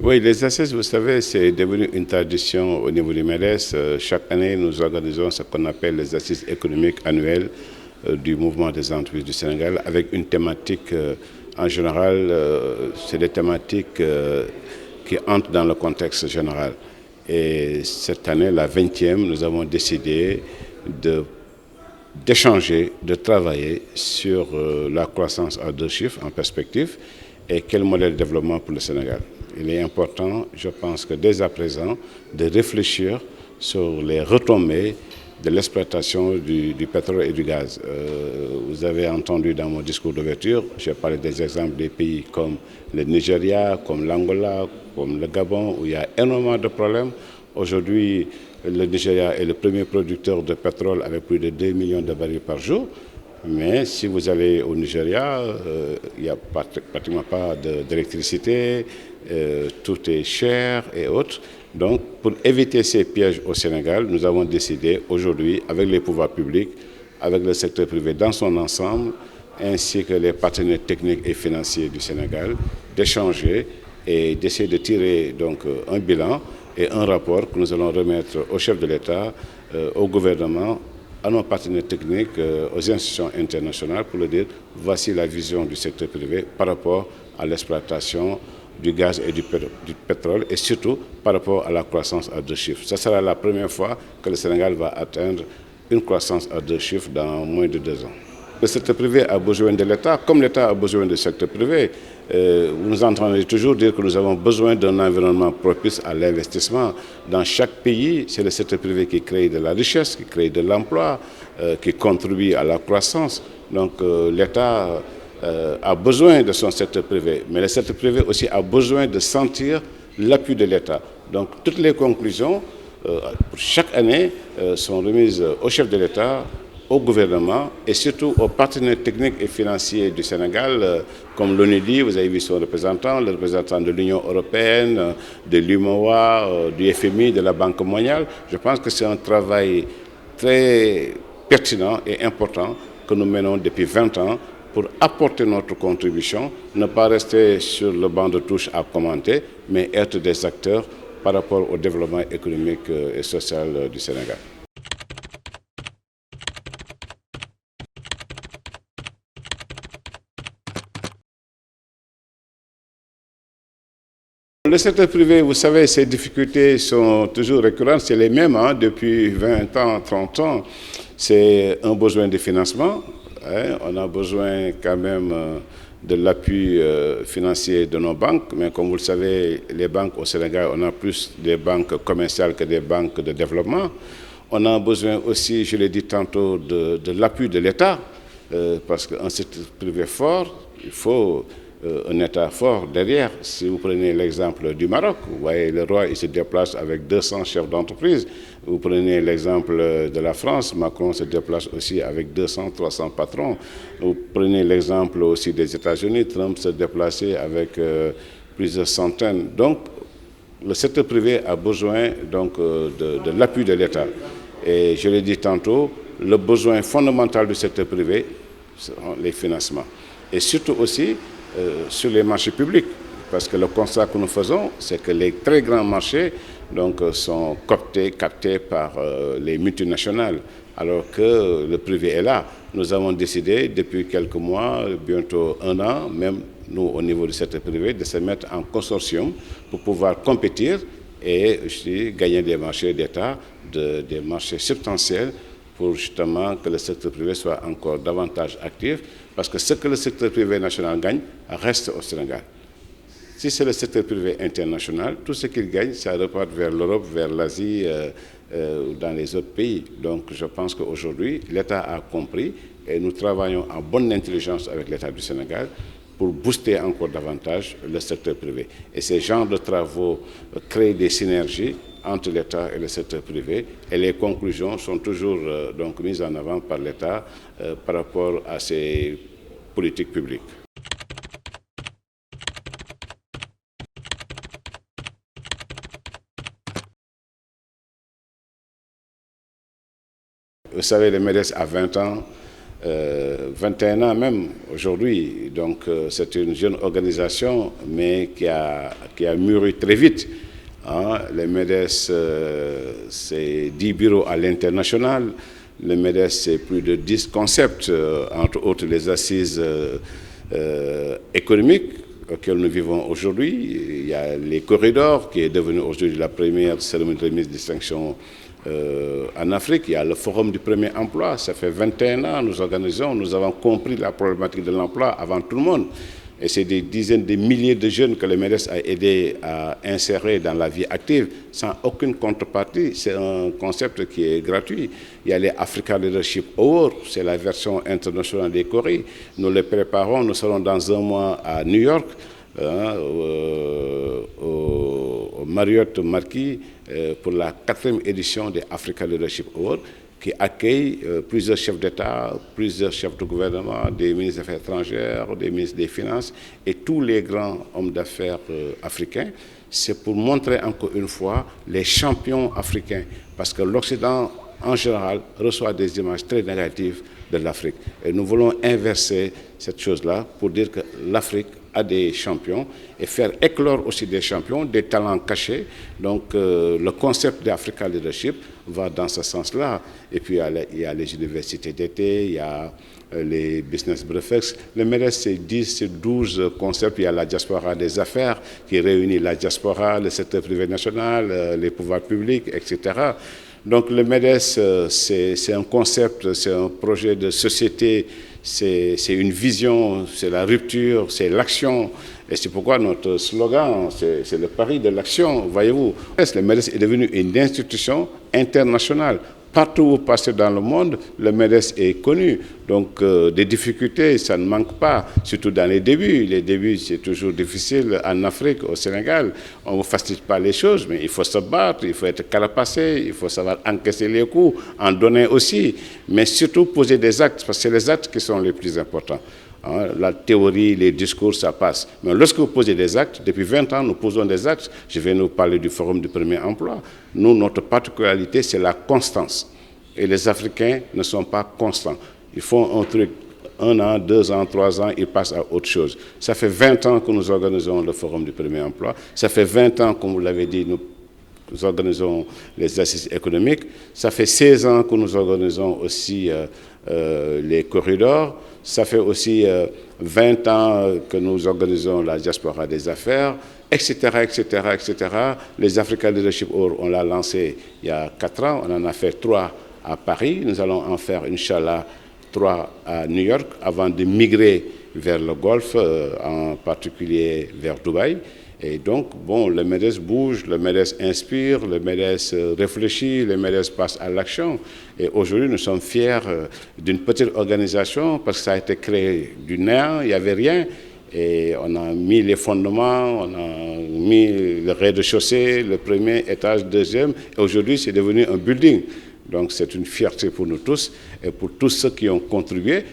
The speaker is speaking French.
Oui, les assises, vous savez, c'est devenu une tradition au niveau du MEDES. Chaque année, nous organisons ce qu'on appelle les assises économiques annuelles du mouvement des entreprises du Sénégal avec une thématique, en général, c'est des thématiques qui entrent dans le contexte général. Et cette année, la 20e, nous avons décidé d'échanger, de travailler sur la croissance à 2 chiffres en perspective et quel modèle de développement pour le Sénégal. Il est important, je pense que dès à présent, de réfléchir sur les retombées de l'exploitation du pétrole et du gaz. Vous avez entendu dans mon discours d'ouverture, j'ai parlé des exemples des pays comme le Nigeria, comme l'Angola, comme le Gabon, où il y a énormément de problèmes. Aujourd'hui, le Nigeria est le premier producteur de pétrole avec plus de 2 millions de barils par jour. Mais si vous allez au Nigeria, il n'y a pratiquement pas d'électricité, tout est cher et autres. Donc, pour éviter ces pièges au Sénégal, nous avons décidé aujourd'hui, avec les pouvoirs publics, avec le secteur privé dans son ensemble, ainsi que les partenaires techniques et financiers du Sénégal, d'échanger et d'essayer de tirer donc un bilan et un rapport que nous allons remettre au chef de l'État, au gouvernement, à nos partenaires techniques, aux institutions internationales pour leur dire voici la vision du secteur privé par rapport à l'exploitation du gaz et du pétrole et surtout par rapport à la croissance à 2 chiffres. Ce sera la première fois que le Sénégal va atteindre une croissance à 2 chiffres dans moins de 2 ans. Le secteur privé a besoin de l'État, comme l'État a besoin du secteur privé. Vous nous entendez toujours dire que nous avons besoin d'un environnement propice à l'investissement. Dans chaque pays, c'est le secteur privé qui crée de la richesse, qui crée de l'emploi, qui contribue à la croissance. Donc l'État a besoin de son secteur privé, mais le secteur privé aussi a besoin de sentir l'appui de l'État. Donc toutes les conclusions, pour chaque année, sont remises au chef de l'État, au gouvernement et surtout aux partenaires techniques et financiers du Sénégal, comme l'ONUDI, vous avez vu son représentant, le représentant de l'Union européenne, de l'UMOA, du FMI, de la Banque mondiale. Je pense que c'est un travail très pertinent et important que nous menons depuis 20 ans pour apporter notre contribution, ne pas rester sur le banc de touche à commenter, mais être des acteurs par rapport au développement économique et social du Sénégal. Le secteur privé, vous savez, ces difficultés sont toujours récurrentes, c'est les mêmes depuis 20 ans, 30 ans. C'est un besoin de financement, on a besoin quand même de l'appui financier de nos banques, mais comme vous le savez, les banques au Sénégal, on a plus des banques commerciales que des banques de développement. On a besoin aussi, je l'ai dit tantôt, de l'appui de l'État, parce qu'un secteur privé fort, il faut un État fort derrière. Si vous prenez l'exemple du Maroc, vous voyez le roi, il se déplace avec 200 chefs d'entreprise. Vous prenez l'exemple de la France, Macron se déplace aussi avec 200, 300 patrons. Vous prenez l'exemple aussi des États-Unis, Trump se déplaçait avec plusieurs centaines. Donc, le secteur privé a besoin donc, de l'appui de l'État. Et je l'ai dit tantôt, le besoin fondamental du secteur privé seront les financements. Et surtout aussi, sur les marchés publics, parce que le constat que nous faisons, c'est que les très grands marchés donc, sont captés par les multinationales, alors que le privé est là. Nous avons décidé depuis quelques mois, bientôt 1 an, même nous au niveau du secteur privé, de se mettre en consortium pour pouvoir compétir et aussi gagner des marchés d'État, des marchés substantiels, pour justement que le secteur privé soit encore davantage actif, parce que ce que le secteur privé national gagne reste au Sénégal. Si c'est le secteur privé international, tout ce qu'il gagne, ça repart vers l'Europe, vers l'Asie, ou dans les autres pays. Donc je pense qu'aujourd'hui, l'État a compris et nous travaillons en bonne intelligence avec l'État du Sénégal pour booster encore davantage le secteur privé. Et ces genres de travaux créent des synergies entre l'État et le secteur privé, et les conclusions sont toujours donc mises en avant par l'État par rapport à ces politiques publiques. Vous savez, le MEDES a 20 ans, 21 ans même aujourd'hui. Donc c'est une jeune organisation, mais qui a mûri très vite. Hein. Le MEDES, c'est 10 bureaux à l'international. Le MEDES, c'est plus de 10 concepts, entre autres les assises économiques auxquelles nous vivons aujourd'hui. Il y a les corridors, qui est devenu aujourd'hui la première cérémonie de remise de distinction en Afrique. Il y a le forum du premier emploi. Ça fait 21 ans, nous organisons, nous avons compris la problématique de l'emploi avant tout le monde. Et c'est des dizaines de milliers de jeunes que le MEDES a aidé à insérer dans la vie active sans aucune contrepartie. C'est un concept qui est gratuit. Il y a les Africa Leadership Awards, c'est la version internationale des Corées. Nous les préparons, nous serons dans un mois à New York, au Marriott Marquis, pour la 4e édition des Africa Leadership Awards, qui accueille plusieurs chefs d'État, plusieurs chefs de gouvernement, des ministres des Affaires étrangères, des ministres des Finances et tous les grands hommes d'affaires africains. C'est pour montrer encore une fois les champions africains, parce que l'Occident en général reçoit des images très négatives de l'Afrique. Et nous voulons inverser cette chose-là pour dire que l'Afrique a des champions et faire éclore aussi des champions, des talents cachés. Donc le concept d'Africa Leadership va dans ce sens-là. Et puis il y a les universités d'été, il y a les business breakfasts. Le MEDES, c'est 10, c'est 12 concepts. Il y a la diaspora des affaires qui réunit la diaspora, le secteur privé national, les pouvoirs publics, etc. Donc le MEDES, c'est un concept, c'est un projet de société, c'est une vision, c'est la rupture, c'est l'action. Et c'est pourquoi notre slogan, c'est le pari de l'action, voyez-vous. Le MEDES est devenu une institution internationale. Partout où vous passez dans le monde, le MEDES est connu. Donc des difficultés, ça ne manque pas, surtout dans les débuts. Les débuts, c'est toujours difficile en Afrique, au Sénégal. On ne facilite pas les choses, mais il faut se battre, il faut être carapacé, il faut savoir encaisser les coups, en donner aussi. Mais surtout poser des actes, parce que c'est les actes qui sont les plus importants. Hein, la théorie, les discours, ça passe. Mais lorsque vous posez des actes, depuis 20 ans, nous posons des actes. Je vais nous parler du Forum du premier emploi. Nous, notre particularité, c'est la constance. Et les Africains ne sont pas constants. Ils font un truc 1 an, 2 ans, 3 ans, ils passent à autre chose. Ça fait 20 ans que nous organisons le Forum du premier emploi. Ça fait 20 ans, comme vous l'avez dit, nous organisons les assises économiques. Ça fait 16 ans que nous organisons aussi les corridors. Ça fait aussi 20 ans que nous organisons la diaspora des affaires, etc., etc., etc. Les Africa Leadership Awards, on l'a lancé il y a 4 ans. On en a fait 3 à Paris. Nous allons en faire, Inch'Allah, 3 à New York avant de migrer vers le Golfe, en particulier vers Dubaï. Et donc, bon, le MEDES bouge, le MEDES inspire, le MEDES réfléchit, le MEDES passe à l'action. Et aujourd'hui, nous sommes fiers d'une petite organisation parce que ça a été créé du néant, il n'y avait rien. Et on a mis les fondements, on a mis le rez-de-chaussée, le premier étage, deuxième. Et aujourd'hui, c'est devenu un building. Donc, c'est une fierté pour nous tous et pour tous ceux qui ont contribué.